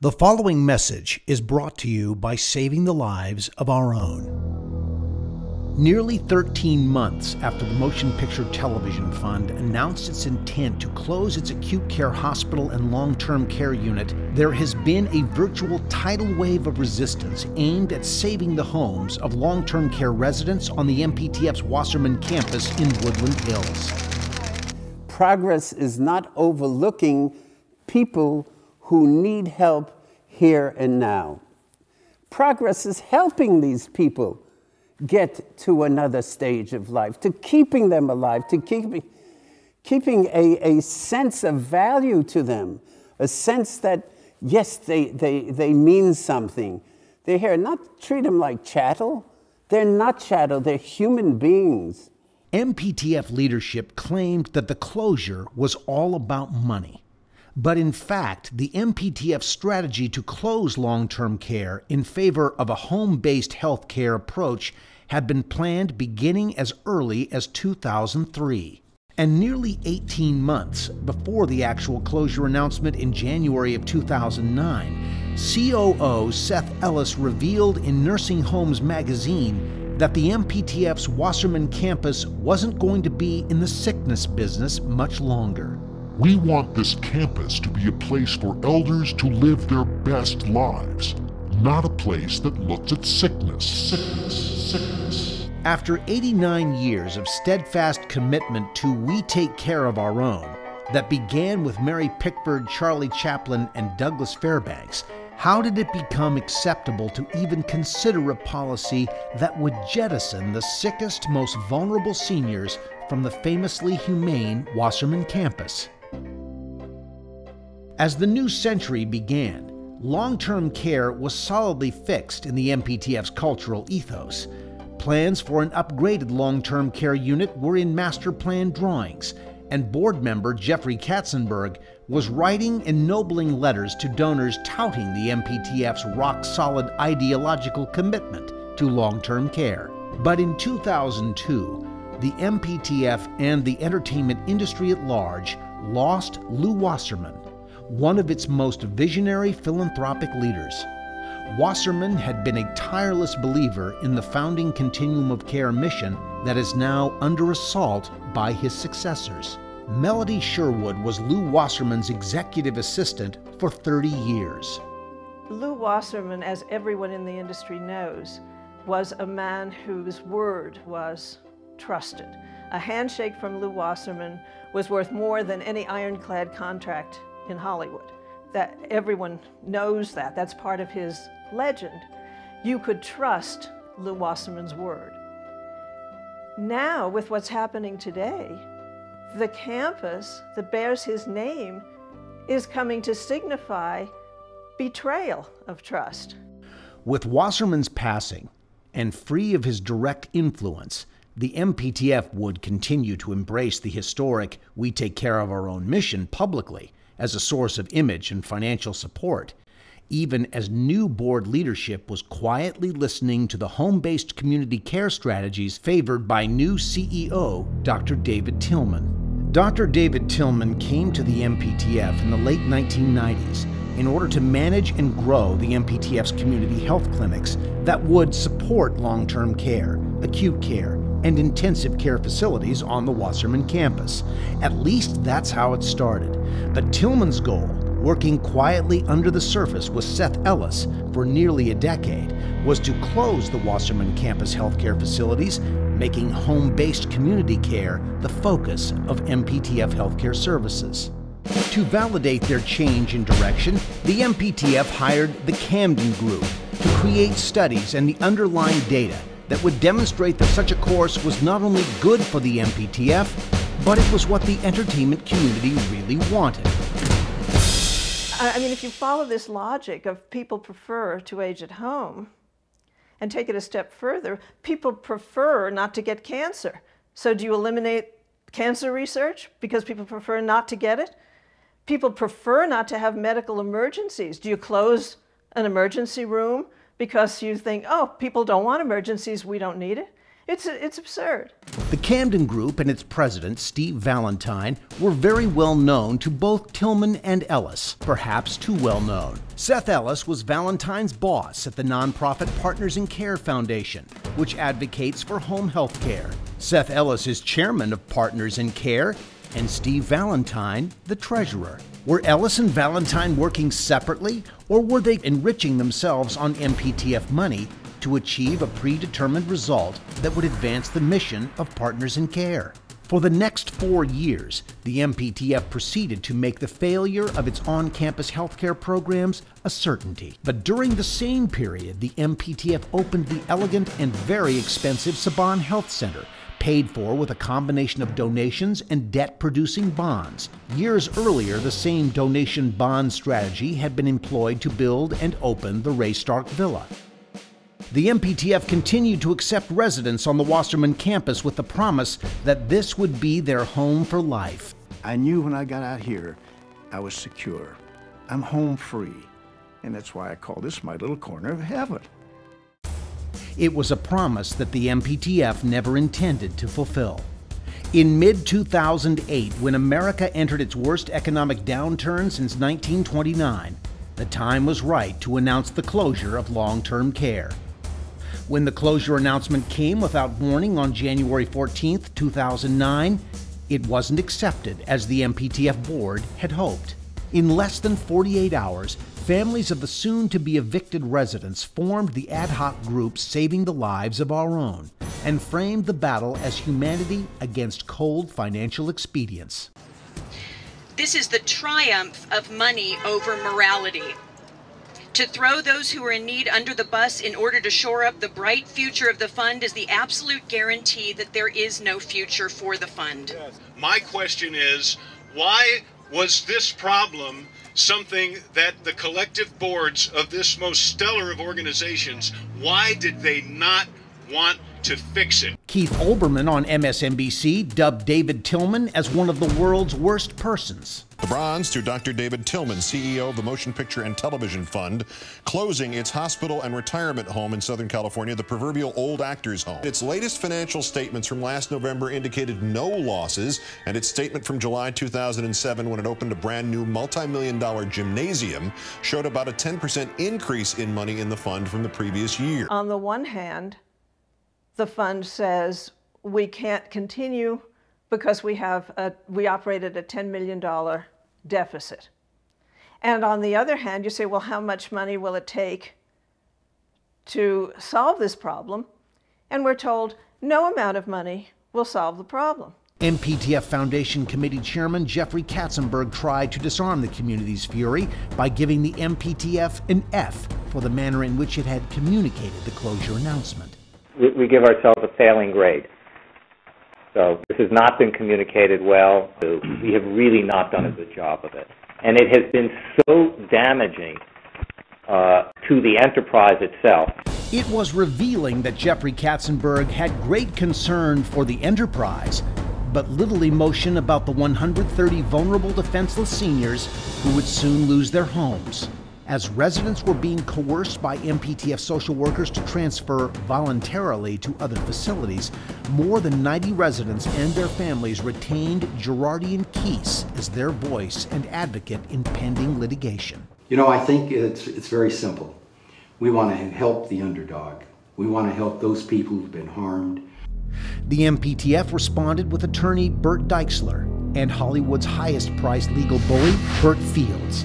The following message is brought to you by Saving the Lives of Our Own. Nearly 13 months after the Motion Picture Television Fund announced its intent to close its acute care hospital and long-term care unit, there has been a virtual tidal wave of resistance aimed at saving the homes of long-term care residents on the MPTF's Wasserman campus in Woodland Hills. Progress is not overlooking people who need help here and now. Progress is helping these people get to another stage of life, to keeping them alive, to keeping a sense of value to them, a sense that, yes, they mean something. They're here, not treat them like chattel. They're not chattel, they're human beings. MPTF leadership claimed that the closure was all about money. But in fact, the MPTF strategy to close long-term care in favor of a home-based health care approach had been planned beginning as early as 2003. And nearly 18 months before the actual closure announcement in January of 2009, COO Seth Ellis revealed in Nursing Homes magazine that the MPTF's Wasserman campus wasn't going to be in the sickness business much longer. We want this campus to be a place for elders to live their best lives, not a place that looks at sickness. After 89 years of steadfast commitment to We Take Care of Our Own, that began with Mary Pickford, Charlie Chaplin, and Douglas Fairbanks, how did it become acceptable to even consider a policy that would jettison the sickest, most vulnerable seniors from the famously humane Wasserman campus? As the new century began, long-term care was solidly fixed in the MPTF's cultural ethos. Plans for an upgraded long-term care unit were in master plan drawings, and board member Jeffrey Katzenberg was writing ennobling letters to donors touting the MPTF's rock-solid ideological commitment to long-term care. But in 2002, the MPTF and the entertainment industry at large lost Lew Wasserman, one of its most visionary philanthropic leaders. Wasserman had been a tireless believer in the founding continuum of care mission that is now under assault by his successors. Melody Sherwood was Lew Wasserman's executive assistant for 30 years. Lew Wasserman, as everyone in the industry knows, was a man whose word was trusted. A handshake from Lew Wasserman was worth more than any ironclad contract in Hollywood. That everyone knows that. That's part of his legend. You could trust Lew Wasserman's word. Now, with what's happening today, the campus that bears his name is coming to signify betrayal of trust. With Wasserman's passing, and free of his direct influence, the MPTF would continue to embrace the historic We Take Care of Our Own mission publicly as a source of image and financial support, even as new board leadership was quietly listening to the home-based community care strategies favored by new CEO, Dr. David Tillman. Dr. David Tillman came to the MPTF in the late 1990s in order to manage and grow the MPTF's community health clinics that would support long-term care, acute care, and intensive care facilities on the Wasserman campus. At least that's how it started. But Tillman's goal, working quietly under the surface with Seth Ellis for nearly a decade, was to close the Wasserman campus healthcare facilities, making home-based community care the focus of MPTF healthcare services. To validate their change in direction, the MPTF hired the Camden Group to create studies and the underlying data that would demonstrate that such a course was not only good for the MPTF, but it was what the entertainment community really wanted. I mean, if you follow this logic of people prefer to age at home and take it a step further, people prefer not to get cancer. So do you eliminate cancer research because people prefer not to get it? People prefer not to have medical emergencies. Do you close an emergency room because you think, oh, people don't want emergencies, we don't need it? It's absurd. The Camden Group and its president, Steve Valentine, were very well known to both Tillman and Ellis, perhaps too well known. Seth Ellis was Valentine's boss at the nonprofit Partners in Care Foundation, which advocates for home health care. Seth Ellis is chairman of Partners in Care, and Steve Valentine, the treasurer. Were Ellis and Valentine working separately, or were they enriching themselves on MPTF money to achieve a predetermined result that would advance the mission of Partners in Care? For the next 4 years, the MPTF proceeded to make the failure of its on-campus healthcare programs a certainty. But during the same period, the MPTF opened the elegant and very expensive Saban Health Center, paid for with a combination of donations and debt-producing bonds. Years earlier, the same donation bond strategy had been employed to build and open the Ray Stark Villa. The MPTF continued to accept residents on the Wasserman campus with the promise that this would be their home for life. I knew when I got out here, I was secure. I'm home free, and that's why I call this my little corner of heaven. It was a promise that the MPTF never intended to fulfill. In mid-2008, when America entered its worst economic downturn since 1929, the time was right to announce the closure of long-term care. When the closure announcement came without warning on January 14, 2009, it wasn't accepted as the MPTF board had hoped. In less than 48 hours, families of the soon-to-be evicted residents formed the ad hoc group Saving the Lives of Our Own and framed the battle as humanity against cold financial expedience. This is the triumph of money over morality. To throw those who are in need under the bus in order to shore up the bright future of the fund is the absolute guarantee that there is no future for the fund. My question is, why was this problem something that the collective boards of this most stellar of organizations, why did they not want to fix it? Keith Olbermann on MSNBC dubbed David Tillman as one of the world's worst persons. The bronze to Dr. David Tillman, CEO of the Motion Picture and Television Fund, closing its hospital and retirement home in Southern California, the proverbial old actor's home. Its latest financial statements from last November indicated no losses, and its statement from July 2007, when it opened a brand new multi-million-dollar gymnasium, showed about a 10% increase in money in the fund from the previous year. On the one hand, the fund says we can't continue because we operate at a $10 million deficit. And on the other hand, you say, well, how much money will it take to solve this problem? And we're told no amount of money will solve the problem. MPTF Foundation Committee Chairman Jeffrey Katzenberg tried to disarm the community's fury by giving the MPTF an F for the manner in which it had communicated the closure announcement. We give ourselves a failing grade. So this has not been communicated well. We have really not done a good job of it. And it has been so damaging to the enterprise itself. It was revealing that Jeffrey Katzenberg had great concern for the enterprise, but little emotion about the 130 vulnerable defenseless seniors who would soon lose their homes. As residents were being coerced by MPTF social workers to transfer voluntarily to other facilities, more than 90 residents and their families retained Gerardian Keese as their voice and advocate in pending litigation. You know, I think it's very simple. We want to help the underdog. We want to help those people who've been harmed. The MPTF responded with attorney Bert Deichsler and Hollywood's highest-priced legal bully, Bert Fields.